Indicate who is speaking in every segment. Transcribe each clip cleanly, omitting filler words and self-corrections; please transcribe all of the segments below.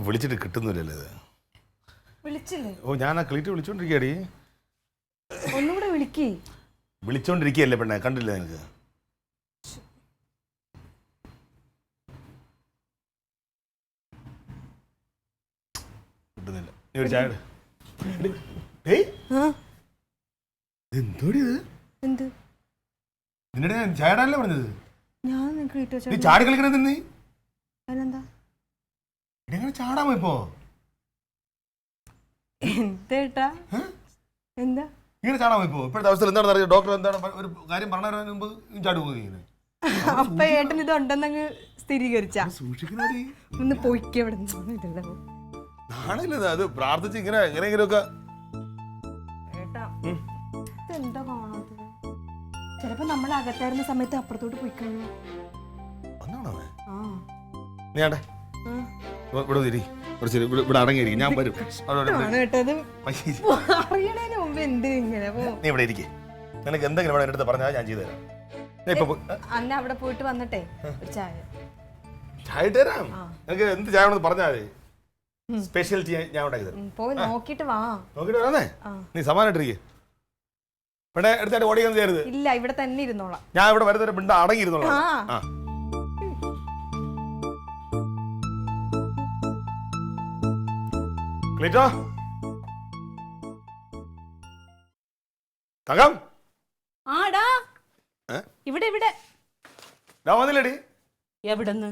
Speaker 1: വിളിച്ചിട്ട് കിട്ടുന്നില്ലല്ലോ ഇത്.
Speaker 2: വിളിച്ചില്ലേ?
Speaker 1: ഓ ഞാൻ ആ ക്ലീറ്റ് വിളിച്ചോണ്ടിരിക്കടി.
Speaker 2: ഒന്നുകൂടെ വിളിക്കേ.
Speaker 1: വിളിച്ചോണ്ടിരിക്കല്ലേ പെണ്ണെ, കണ്ടില്ല നിനക്ക്? കിട്ടുന്നില്ല. നീ ഒരു ചായ എന്തോടി ഇത്?
Speaker 2: എന്ത്?
Speaker 1: നിന്നോട് ഞാൻ ചായടാനല്ലേ പറഞ്ഞത്?
Speaker 2: ഞാൻ
Speaker 1: നീ ചാടി കളിക്കണത് നീ
Speaker 2: അതിനെന്താ?
Speaker 1: ഇങ്ങനെ ചാടാമോ ഇപ്പോ?
Speaker 2: എന്തേട്ടാ? എന്താ
Speaker 1: ഇങ്ങനെ ചാടാമോ ഇപ്പോ? ഇപ്പോഴത്തെ അവസ്ഥയിൽ എന്താണെന്ന് അറിയാം. ഡോക്ടർ എന്താണ് ഒരു കാര്യം പറഞ്ഞതിന് മുമ്പ് ചാടുമോ ഇങ്ങനെ?
Speaker 2: അപ്പൊ ഏട്ടൻ ഇത് ഉണ്ടെന്നങ്ങ് സ്ഥിരീകരിച്ചാ?
Speaker 1: സൂക്ഷിക്കണേ.
Speaker 2: ഒന്ന് പോയിക്കെവിടെ
Speaker 1: നാണല്ലേ അത് പ്രാർത്ഥിച്ച് ഇങ്ങനെ എങ്ങനെയെങ്കിലുമൊക്കെ.
Speaker 2: എന്താ കാണാത്തത്? ചിലപ്പോ നമ്മൾ അകത്തായിരുന്ന സമയത്ത് അപ്പുറത്തോട്ട് പോയി കഴിഞ്ഞു.
Speaker 1: ഇവിടെ അടങ്ങിയിരിക്കും, ഞാൻ വരും.
Speaker 2: അറിയണതിന് മുമ്പ് എന്തിനിങ്ങനെ?
Speaker 1: നീ ഇവിടെ ഇരിക്കേ, നിനക്ക് എന്തെങ്കിലും ഇവിടെ അടുത്ത് പറഞ്ഞാൽ ഞാൻ ചെയ്തു തരാം.
Speaker 2: അന്ന് അവിടെ പോയിട്ട് വന്നിട്ടേ ഒരു ചായ
Speaker 1: ചായ തരാം. നിനക്ക് എന്ത് ചായ വേണമെന്ന് പറഞ്ഞാൽ മതി. സ്പെഷ്യൽ ഞാൻ ഉണ്ടാക്കി തരാം.
Speaker 2: പോയി നോക്കിട്ട് വാ.
Speaker 1: നോക്കിട്ട് വരാന്നേ. നീ സമാനായിട്ടിരിക്കേ. ഇവിടെ എടുത്തായിട്ട് ഓടിക്കാൻ ചെയ്യരുത്.
Speaker 2: ഇല്ല, ഇവിടെ തന്നെ ഇരുന്നോളാം.
Speaker 1: ഞാൻ ഇവിടെ വരുന്നവരെ പിണ്ട അടങ്ങിയിരുന്നോളാം. ക്ലീറ്റോ, തങ്കം.
Speaker 3: ആടാ ഇവിടെ ഇവിടെ
Speaker 1: വന്നില്ലടി.
Speaker 3: എവിടെന്ന്?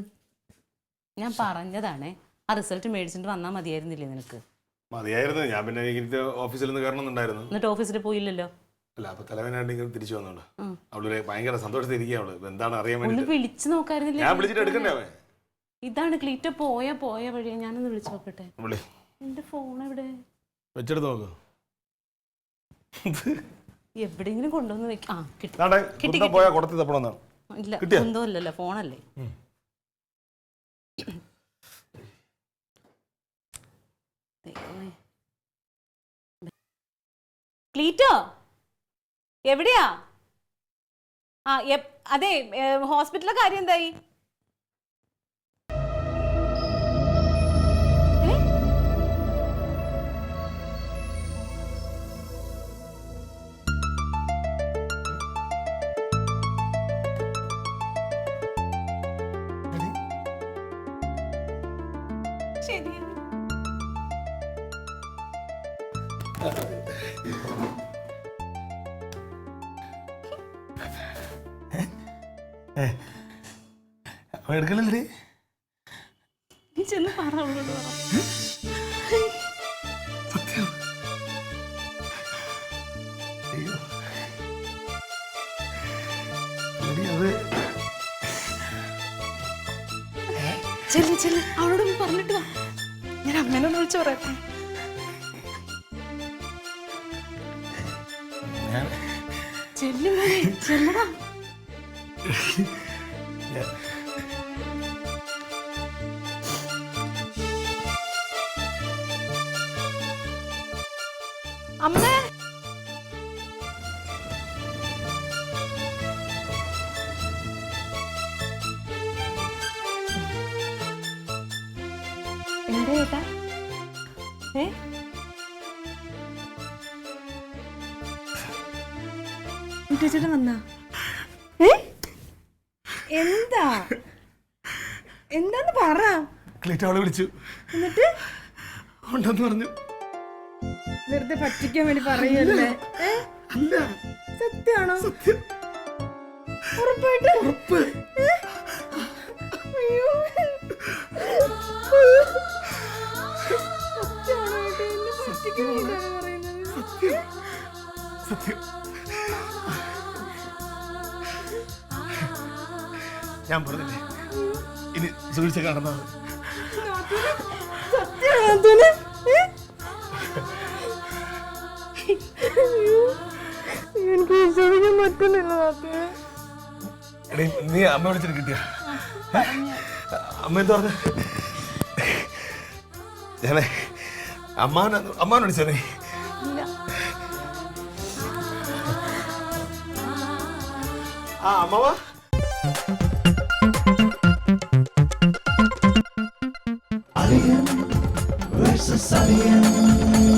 Speaker 3: ഞാൻ പറഞ്ഞതാണേ, ആ റിസൾട്ട് മേടിച്ചിട്ട് വന്നാ മതിയായിരുന്നില്ലേ നിനക്ക്?
Speaker 1: മതിയായിരുന്നു. ഞാൻ പിന്നെ ഓഫീസിൽ നിന്ന് കയറണമെന്നുണ്ടായിരുന്നു.
Speaker 3: എന്നിട്ട് ഓഫീസിൽ പോയില്ലല്ലോ.
Speaker 1: അല്ല, അപ്പൊ തലവേനായിട്ട് തിരിച്ചു വന്നോണ്ട് അവള് ഭയങ്കര സന്തോഷത്തിരിക്കുക. അവള് എന്താണ് അറിയാൻ
Speaker 3: വേണ്ടി വിളിച്ചു നോക്കായിരുന്നില്ലേ?
Speaker 1: ഞാൻ വിളിച്ചിട്ട് എടുക്കണ്ടേ?
Speaker 3: ഇതാണ് ക്ലീറ്റോ പോയ വഴിയാ. ഞാനൊന്ന് വിളിച്ചു നോക്കട്ടെ. എന്റെ ഫോൺ എവിടെ?
Speaker 1: വെച്ചെടുത്ത് നോക്ക്.
Speaker 3: എവിടെയെങ്കിലും കൊണ്ടുവന്ന് വെക്കാം. ഇല്ല, എന്തോ അല്ലല്ലോ, ഫോണല്ലേ. ക്ലീറ്റോ എവിടെയാ? അതെ, ഹോസ്പിറ്റലിലെ കാര്യം എന്തായി? ശരി,
Speaker 1: എടുക്കണല്ലേ?
Speaker 3: നീ ചെന്ന് പറ. അവളോട് പറഞ്ഞിട്ട് വാ. ഞാൻ അമ്മേനൊന്ന് വിളിച്ചു പറയട്ടെ. ചെല്ലടാ. അമ്മേ,
Speaker 2: എന്താ ചേട്ടാ? ചേട്ടൻ വന്നാ? എന്താ എന്താന്ന് പറ.
Speaker 1: ക്ലീറ്റോ അവളെ വിളിച്ചു.
Speaker 2: എന്നിട്ട്
Speaker 1: ഉണ്ടെന്ന് പറഞ്ഞു.
Speaker 2: വെറുതെ പറ്റിക്കാൻ വേണ്ടി പറയല്ലേ?
Speaker 1: അല്ല,
Speaker 2: സത്യമാണോ?
Speaker 1: സത്യം.
Speaker 2: ഉറപ്പായിട്ട്?
Speaker 1: ഉറപ്പ്.
Speaker 2: അയ്യോ,
Speaker 1: സത്യം. ഞാൻ പറഞ്ഞില്ലേ, ഇനി സൂക്ഷിച്ച കാണുന്നത്.
Speaker 2: എനിക്ക് വിശ്വസിക്കാൻ പറ്റുന്നില്ല.
Speaker 1: നീ അമ്മ വിളിച്ചിട്ട് കിട്ടിയ? അമ്മ എന്താ പറഞ്ഞ? ഞാനേ അമ്മാനെ വിളിച്ചേ? അമ്മവാ.
Speaker 4: versus alien.